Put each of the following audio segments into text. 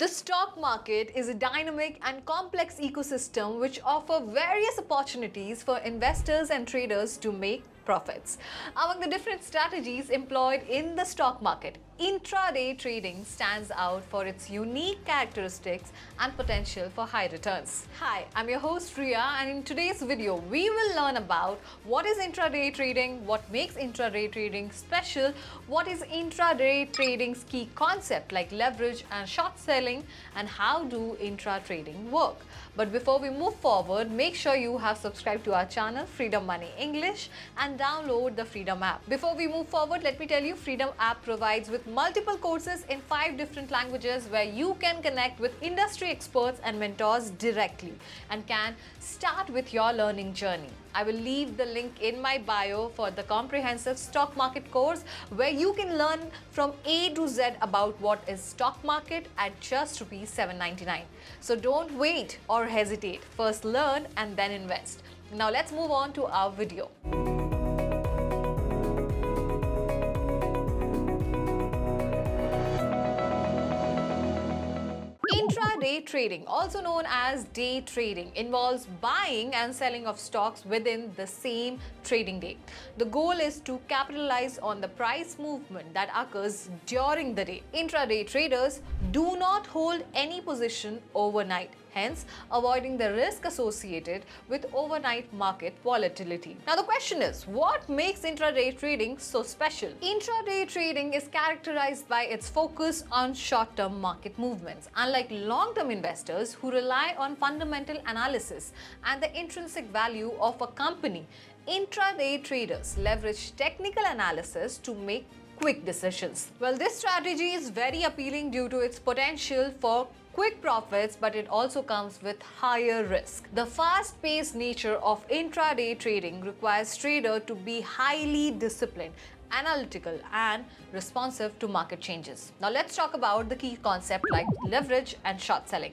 The stock market is a dynamic and complex ecosystem which offers various opportunities for investors and traders to make profits. Among the different strategies employed in the stock market, intraday trading stands out for its unique characteristics and potential for high returns. Hi, I'm your host Riya, and in today's video we will learn about what is intraday trading, what makes intraday trading special, what is intraday trading's key concept like leverage and short selling, and how do intra trading work. But before we move forward, make sure you have subscribed to our channel Freedom Money English and download the Freedom app. Before we move forward, let me tell you, Freedom app provides with multiple courses in 5 different languages where you can connect with industry experts and mentors directly and can start with your learning journey. I will leave the link in my bio for the comprehensive stock market course where you can learn from A to Z about what is stock market at just ₹7.99. So don't wait or hesitate. First learn and then invest. Now let's move on to our video. Intraday trading, also known as day trading, involves buying and selling of stocks within the same trading day. The goal is to capitalize on the price movement that occurs during the day. Intraday traders do not hold any position overnight, hence avoiding the risk associated with overnight market volatility. Now the question is, what makes intraday trading so special? Intraday trading is characterized by its focus on short-term market movements. Unlike long-term investors who rely on fundamental analysis and the intrinsic value of a company, intraday traders leverage technical analysis to make quick decisions. Well, this strategy is very appealing due to its potential for quick profits, but it also comes with higher risk. The fast-paced nature of intraday trading requires traders to be highly disciplined, analytical, and responsive to market changes. Now let's talk about the key concepts like leverage and short selling.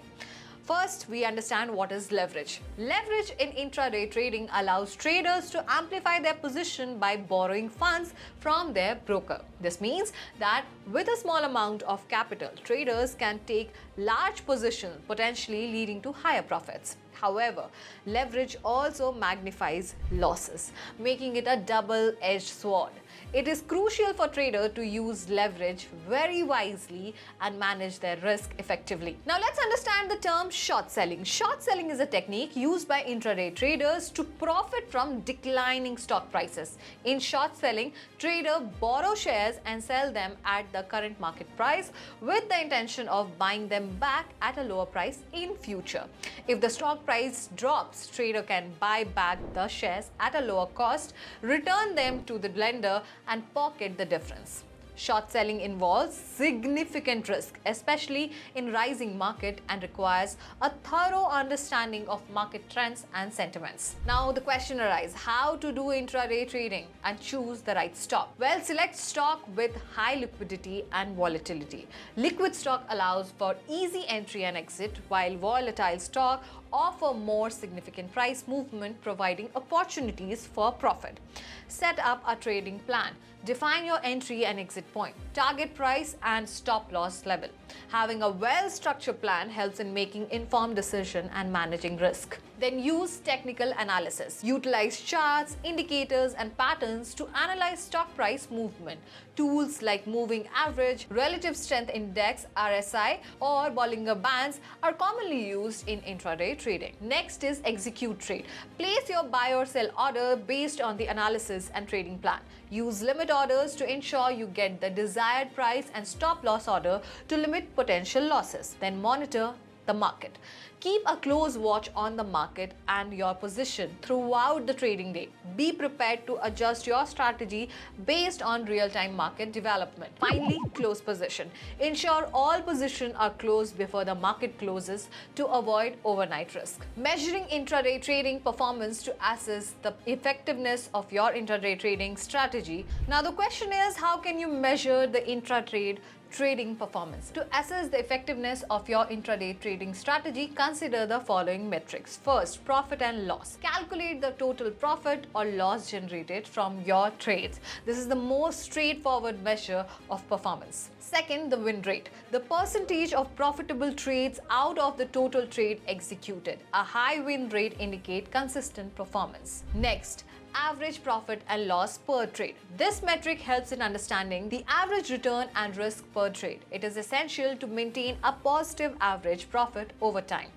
First, we understand what is leverage. Leverage in intraday trading allows traders to amplify their position by borrowing funds from their broker. This means that with a small amount of capital, traders can take large positions, potentially leading to higher profits. However, leverage also magnifies losses, making it a double-edged sword. It is crucial for traders to use leverage very wisely and manage their risk effectively. Now let's understand the term short selling. Short selling is a technique used by intraday traders to profit from declining stock prices. In short selling, traders borrow shares and sell them at the current market price with the intention of buying them back at a lower price in future. If the stock price drops, trader can buy back the shares at a lower cost, return them to the lender, and pocket the difference. Short selling involves significant risk, especially in rising market, and requires a thorough understanding of market trends and sentiments. Now the question arises, how to do intraday trading and choose the right stock? Well, select stock with high liquidity and volatility. Liquid stock allows for easy entry and exit, while volatile stock offer more significant price movement, providing opportunities for profit. Set up a trading plan. Define your entry and exit point, target price, and stop loss level. Having a well-structured plan helps in making informed decisions and managing risk. Then use technical analysis. Utilize charts, indicators, and patterns to analyze stock price movement. Tools like moving average, relative strength index (RSI), or Bollinger Bands are commonly used in intraday trading. Next is execute trade. Place your buy or sell order based on the analysis and trading plan. Use limit orders to ensure you get the desired price and stop loss order to limit potential losses. Then monitor the market. Keep a close watch on the market and your position throughout the trading day. Be prepared to adjust your strategy based on real-time market development. Finally, close position. Ensure all positions are closed before the market closes to avoid overnight risk. Measuring intraday trading performance to assess the effectiveness of your intraday trading strategy. Now the question is, how can you measure the intraday trading performance. To assess the effectiveness of your intraday trading strategy, consider the following metrics. First, profit and loss. Calculate the total profit or loss generated from your trades. This is the most straightforward measure of performance. Second, the win rate, the percentage of profitable trades out of the total trade executed. A high win rate indicates consistent performance. Next, average profit and loss per trade. This metric helps in understanding the average return and risk per trade. It is essential to maintain a positive average profit over time.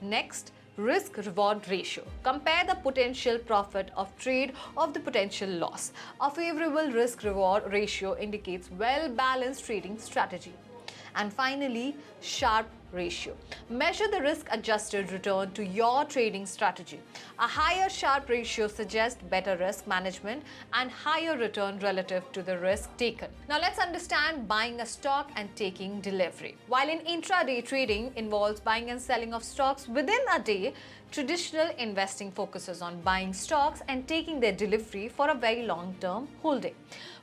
Next, risk-reward ratio. Compare the potential profit of trade of the potential loss. A favorable risk-reward ratio indicates well-balanced trading strategy. And finally, Sharpe ratio. Measure the risk-adjusted return to your trading strategy. A higher Sharpe ratio suggests better risk management and higher return relative to the risk taken. Now let's understand buying a stock and taking delivery. While in intraday trading involves buying and selling of stocks within a day, traditional investing focuses on buying stocks and taking their delivery for a very long-term holding.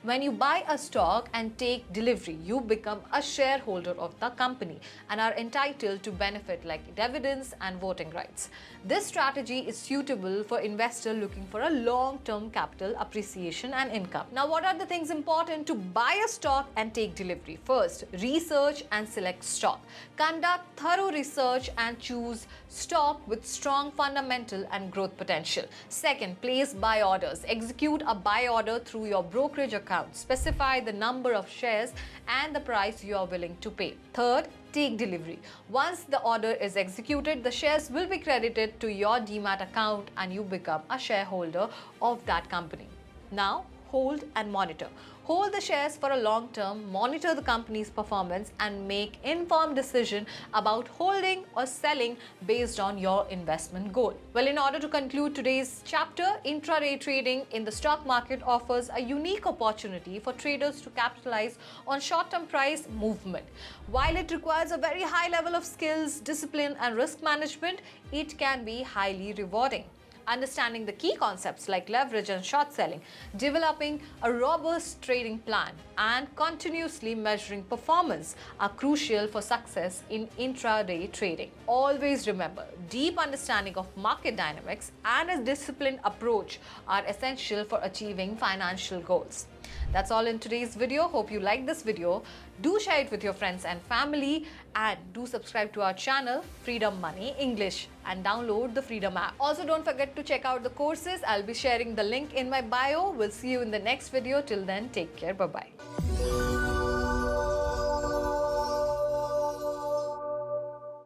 When you buy a stock and take delivery, you become a shareholder of the company and are entitled to benefit like dividends and voting rights. This strategy is suitable for investors looking for a long-term capital appreciation and income. Now, what are the things important to buy a stock and take delivery? First, research and select stock. Conduct thorough research and choose stock with strong fundamental and growth potential. Second, place buy orders. Execute a buy order through your brokerage account. Specify the number of shares and the price you are willing to pay. Third, take delivery. Once the order is executed, the shares will be credited to your demat account and you become a shareholder of that company. Now, hold and monitor. Hold the shares for a long term, monitor the company's performance and make informed decision about holding or selling based on your investment goal. Well, in order to conclude today's chapter, intraday trading in the stock market offers a unique opportunity for traders to capitalize on short-term price movement. While it requires a very high level of skills, discipline and risk management, it can be highly rewarding. Understanding the key concepts like leverage and short selling, developing a robust trading plan, and continuously measuring performance are crucial for success in intraday trading. Always remember, deep understanding of market dynamics and a disciplined approach are essential for achieving financial goals. That's all in today's video. Hope you liked this video. Do share it with your friends and family and do subscribe to our channel Freedom Money English and download the Freedom app. Also, don't forget to check out the courses. I'll be sharing the link in my bio. We'll see you in the next video. Till then, take care. Bye-bye.